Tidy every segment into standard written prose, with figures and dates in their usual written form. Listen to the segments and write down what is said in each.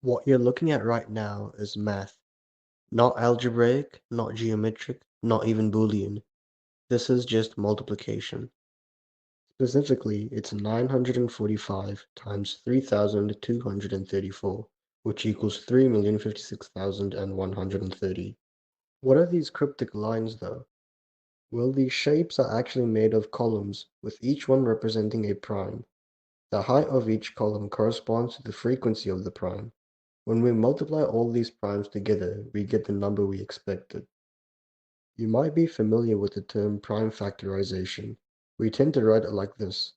What you're looking at right now is math, not algebraic, not geometric, not even Boolean. This is just multiplication. Specifically, it's 945 times 3,234, which equals 3,056,130. What are these cryptic lines, though? Well, these shapes are actually made of columns, with each one representing a prime. The height of each column corresponds to the frequency of the prime. When we multiply all these primes together, we get the number we expected. You might be familiar with the term prime factorization. We tend to write it like this.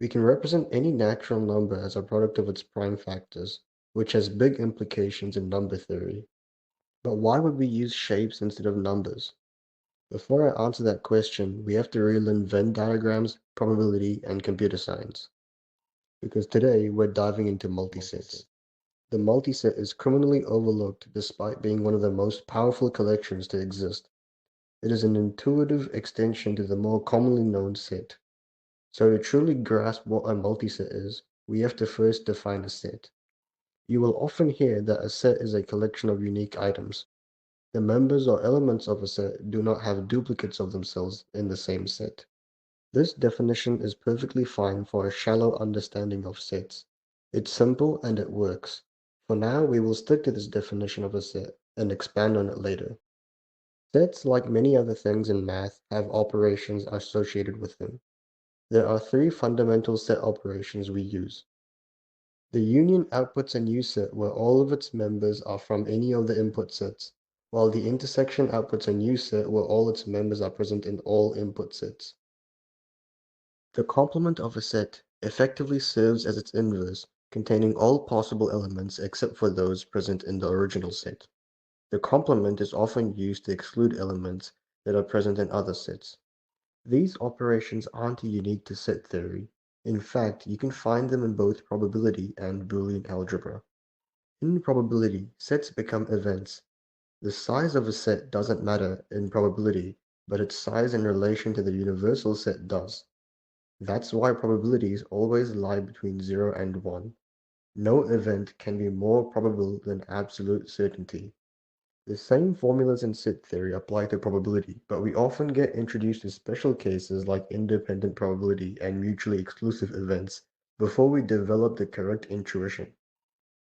We can represent any natural number as a product of its prime factors, which has big implications in number theory. But why would we use shapes instead of numbers? Before I answer that question, we have to relearn Venn diagrams, probability, and computer science. Because today we're diving into multisets. The multiset is criminally overlooked despite being one of the most powerful collections to exist. It is an intuitive extension to the more commonly known set. So to truly grasp what a multiset is, we have to first define a set. You will often hear that a set is a collection of unique items. The members or elements of a set do not have duplicates of themselves in the same set. This definition is perfectly fine for a shallow understanding of sets. It's simple and it works. For now, we will stick to this definition of a set and expand on it later. Sets, like many other things in math, have operations associated with them. There are three fundamental set operations we use. The union outputs a new set where all of its members are from any of the input sets, while the intersection outputs a new set where all its members are present in all input sets. The complement of a set effectively serves as its inverse, containing all possible elements except for those present in the original set. The complement is often used to exclude elements that are present in other sets. These operations aren't unique to set theory. In fact, you can find them in both probability and Boolean algebra. In probability, sets become events. The size of a set doesn't matter in probability, but its size in relation to the universal set does. That's why probabilities always lie between 0 and 1. No event can be more probable than absolute certainty. The same formulas in set theory apply to probability, but we often get introduced to special cases like independent probability and mutually exclusive events before we develop the correct intuition.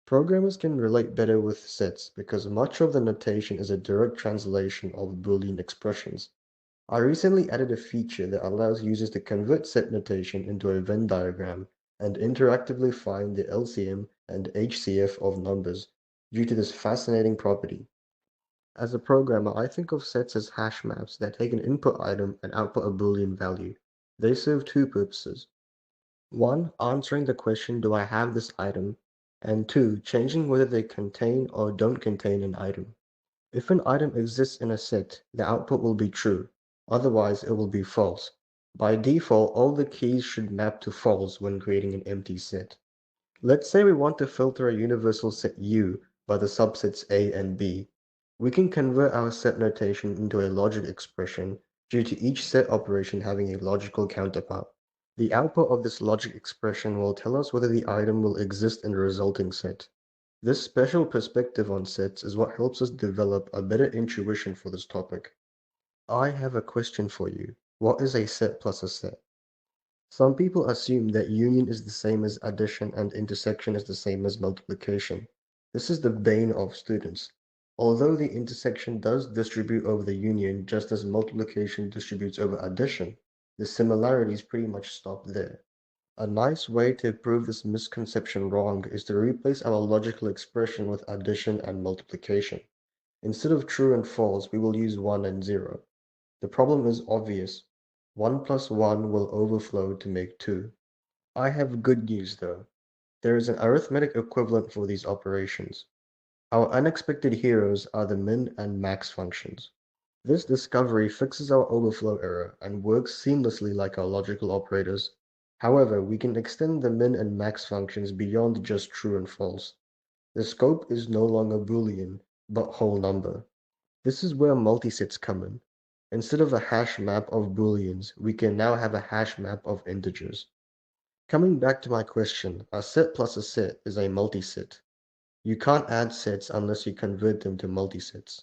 Programmers can relate better with sets because much of the notation is a direct translation of Boolean expressions. I recently added a feature that allows users to convert set notation into a Venn diagram and interactively find the LCM and HCF of numbers due to this fascinating property. As a programmer, I think of sets as hash maps that take an input item and output a Boolean value. They serve two purposes. One, answering the question, do I have this item? And two, changing whether they contain or don't contain an item. If an item exists in a set, the output will be true. Otherwise, it will be false. By default, all the keys should map to false when creating an empty set. Let's say we want to filter a universal set U by the subsets A and B. We can convert our set notation into a logic expression due to each set operation having a logical counterpart. The output of this logic expression will tell us whether the item will exist in the resulting set. This special perspective on sets is what helps us develop a better intuition for this topic. I have a question for you. What is a set plus a set? Some people assume that union is the same as addition and intersection is the same as multiplication. This is the bane of students. Although the intersection does distribute over the union just as multiplication distributes over addition, the similarities pretty much stop there. A nice way to prove this misconception wrong is to replace our logical expression with addition and multiplication. Instead of true and false, we will use 1 and 0. The problem is obvious. 1 plus 1 will overflow to make 2. I have good news though. There is an arithmetic equivalent for these operations. Our unexpected heroes are the min and max functions. This discovery fixes our overflow error and works seamlessly like our logical operators. However, we can extend the min and max functions beyond just true and false. The scope is no longer Boolean, but whole number. This is where multisets come in. Instead of a hash map of booleans, we can now have a hash map of integers. Coming back to my question, a set plus a set is a multiset. You can't add sets unless you convert them to multisets.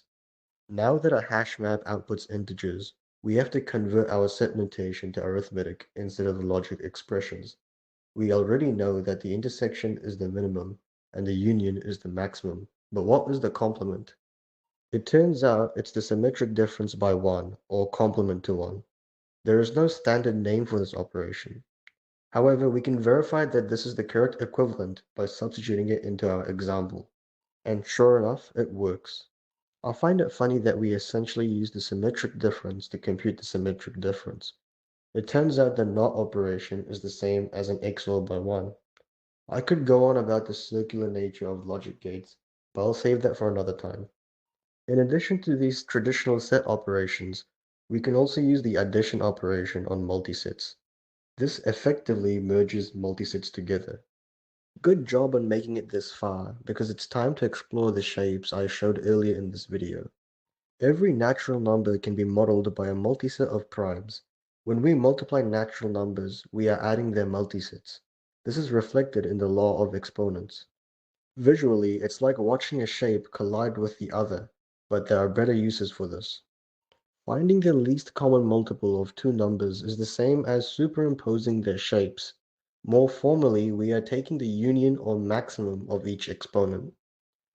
Now that a hash map outputs integers, we have to convert our set notation to arithmetic instead of logic expressions. We already know that the intersection is the minimum and the union is the maximum. But what is the complement? It turns out it's the symmetric difference by 1, or complement to 1. There is no standard name for this operation. However, we can verify that this is the correct equivalent by substituting it into our example. And sure enough, it works. I find it funny that we essentially use the symmetric difference to compute the symmetric difference. It turns out the NOT operation is the same as an XOR by 1. I could go on about the circular nature of logic gates, but I'll save that for another time. In addition to these traditional set operations, we can also use the addition operation on multisets. This effectively merges multisets together. Good job on making it this far, because it's time to explore the shapes I showed earlier in this video. Every natural number can be modeled by a multiset of primes. When we multiply natural numbers, we are adding their multisets. This is reflected in the law of exponents. Visually, it's like watching a shape collide with the other, but there are better uses for this. Finding the least common multiple of two numbers is the same as superimposing their shapes. More formally, we are taking the union or maximum of each exponent.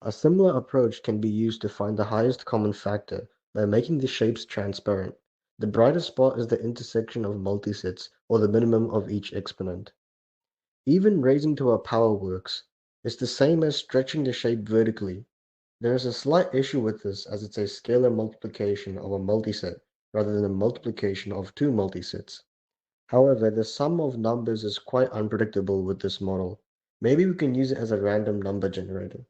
A similar approach can be used to find the highest common factor by making the shapes transparent. The brightest spot is the intersection of multisets, or the minimum of each exponent. Even raising to a power works. It's the same as stretching the shape vertically. There is a slight issue with this as it's a scalar multiplication of a multiset rather than a multiplication of two multisets. However, the sum of numbers is quite unpredictable with this model. Maybe we can use it as a random number generator.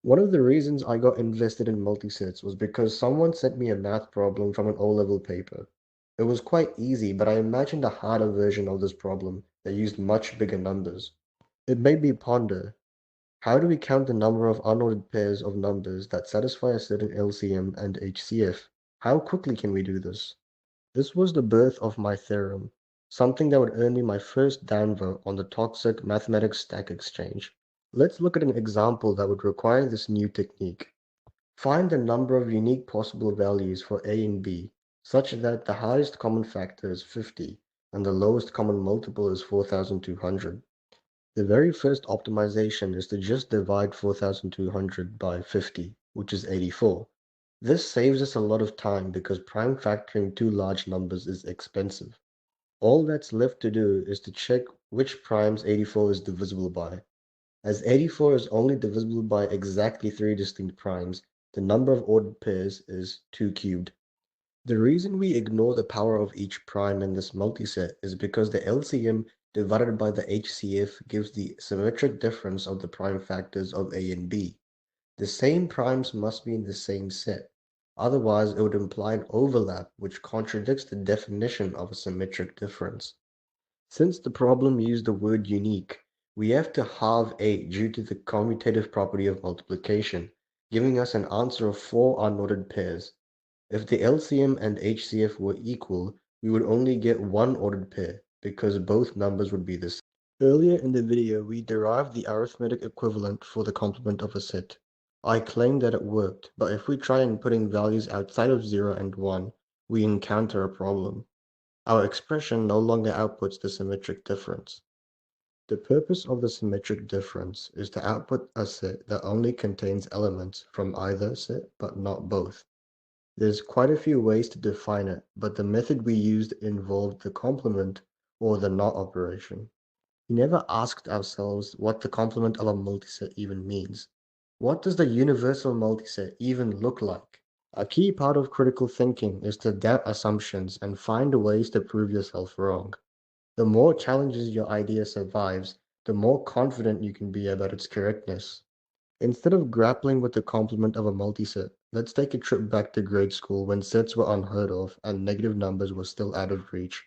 One of the reasons I got invested in multisets was because someone sent me a math problem from an O-level paper. It was quite easy, but I imagined a harder version of this problem that used much bigger numbers. It made me ponder, how do we count the number of unordered pairs of numbers that satisfy a certain LCM and HCF? How quickly can we do this? This was the birth of my theorem, something that would earn me my first Danver on the toxic mathematics stack exchange. Let's look at an example that would require this new technique. Find the number of unique possible values for A and B, such that the highest common factor is 50 and the lowest common multiple is 4200. The very first optimization is to just divide 4200 by 50, which is 84. This saves us a lot of time because prime factoring two large numbers is expensive. All that's left to do is to check which primes 84 is divisible by. As 84 is only divisible by exactly three distinct primes, the number of ordered pairs is 2 cubed. The reason we ignore the power of each prime in this multiset is because the LCM divided by the HCF gives the symmetric difference of the prime factors of A and B. The same primes must be in the same set. Otherwise, it would imply an overlap, which contradicts the definition of a symmetric difference. Since the problem used the word unique, we have to halve A due to the commutative property of multiplication, giving us an answer of 4 unordered pairs. If the LCM and HCF were equal, we would only get one ordered pair, because both numbers would be the same. Earlier in the video, we derived the arithmetic equivalent for the complement of a set. I claimed that it worked, but if we try inputting values outside of 0 and 1, we encounter a problem. Our expression no longer outputs the symmetric difference. The purpose of the symmetric difference is to output a set that only contains elements from either set but not both. There's quite a few ways to define it, but the method we used involved the complement or the NOT operation. We never asked ourselves what the complement of a multiset even means. What does the universal multiset even look like? A key part of critical thinking is to doubt assumptions and find ways to prove yourself wrong. The more challenges your idea survives, the more confident you can be about its correctness. Instead of grappling with the complement of a multiset, let's take a trip back to grade school when sets were unheard of and negative numbers were still out of reach.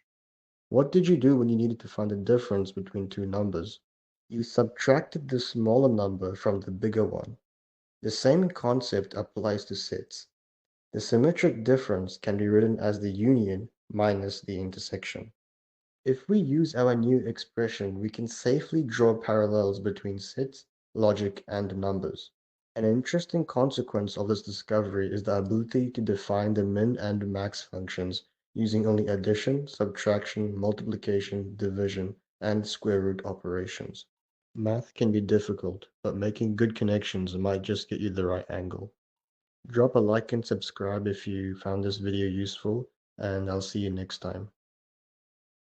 What did you do when you needed to find the difference between two numbers? You subtracted the smaller number from the bigger one. The same concept applies to sets. The symmetric difference can be written as the union minus the intersection. If we use our new expression, we can safely draw parallels between sets, logic, and numbers. An interesting consequence of this discovery is the ability to define the min and max functions using only addition, subtraction, multiplication, division, and square root operations. Math can be difficult, but making good connections might just get you the right angle. Drop a like and subscribe if you found this video useful, and I'll see you next time.